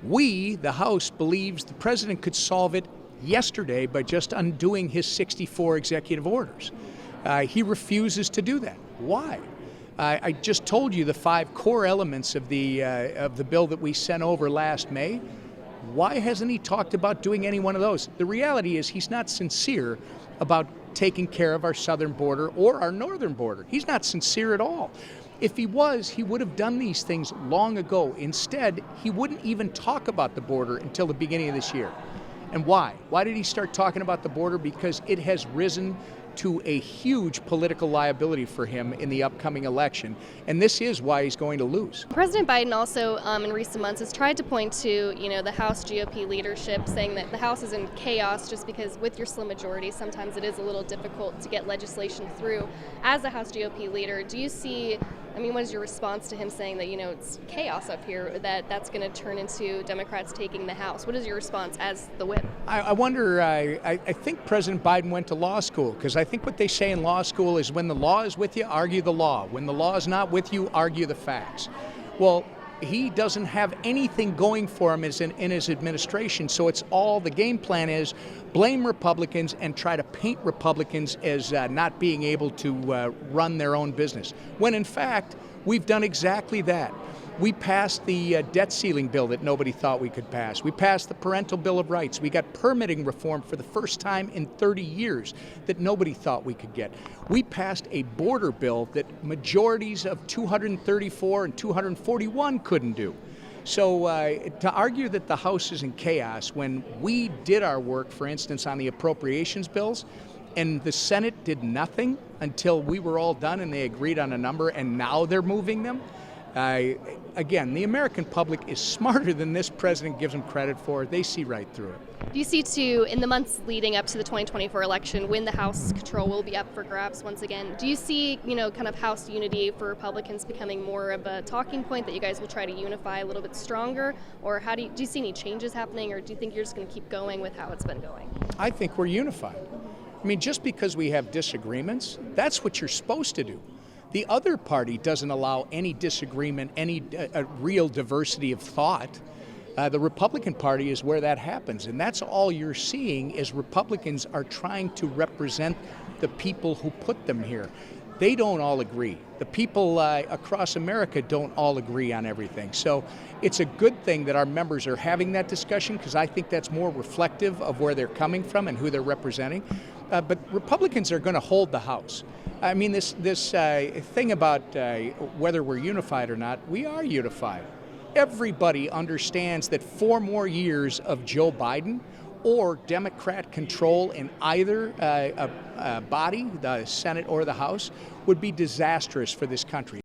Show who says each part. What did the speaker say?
Speaker 1: We, the House, believes the president could solve it yesterday by just undoing his 64 executive orders. He refuses to do that. Why? I just told you the 5 core elements of the bill that we sent over last May. Why hasn't he talked about doing any one of those? The reality is he's not sincere about taking care of our southern border or our northern border. He's not sincere at all. If he was, he would have done these things long ago. Instead, he wouldn't even talk about the border until the beginning of this year. And why? Why did he start talking about the border? Because it has risen to a huge political liability for him in the upcoming election, and this is why he's going to lose.
Speaker 2: President Biden also, in recent months, has tried to point to, the House GOP leadership, saying that the House is in chaos just because with your slim majority, sometimes it is a little difficult to get legislation through. As a House GOP leader, do you see, what is your response to him saying that, it's chaos up here, that's going to turn into Democrats taking the House? What is your response as the whip?
Speaker 1: I wonder, I think President Biden went to law school, because I think what they say in law school is when the law is with you, argue the law. When the law is not with you, argue the facts. Well, he doesn't have anything going for him in his administration, so it's all, the game plan is blame Republicans and try to paint Republicans as not being able to run their own business, when in fact, we've done exactly that. We passed the debt ceiling bill that nobody thought we could pass. We passed the Parental Bill of Rights. We got permitting reform for the first time in 30 years that nobody thought we could get. We passed a border bill that majorities of 234 and 241 couldn't do. So to argue that the House is in chaos when we did our work, for instance, on the appropriations bills, and the Senate did nothing until we were all done and they agreed on a number, and now they're moving them. Again, the American public is smarter than this president gives them credit for. They see right through it.
Speaker 2: Do you see, too, in the months leading up to the 2024 election, when the House control will be up for grabs once again, do you see, kind of House unity for Republicans becoming more of a talking point that you guys will try to unify a little bit stronger? Or how do you see any changes happening, or do you think you're just going to keep going with how it's been going?
Speaker 1: I think we're unified. Just because we have disagreements, that's what you're supposed to do. The other party doesn't allow any disagreement, any real diversity of thought. The Republican Party is where that happens, and that's all you're seeing is Republicans are trying to represent the people who put them here. They don't all agree. The people across America don't all agree on everything. So it's a good thing that our members are having that discussion, because I think that's more reflective of where they're coming from and who they're representing. But Republicans are going to hold the House. This thing about whether we're unified or not, we are unified. Everybody understands that 4 more years of Joe Biden or Democrat control in either body, the Senate or the House, would be disastrous for this country.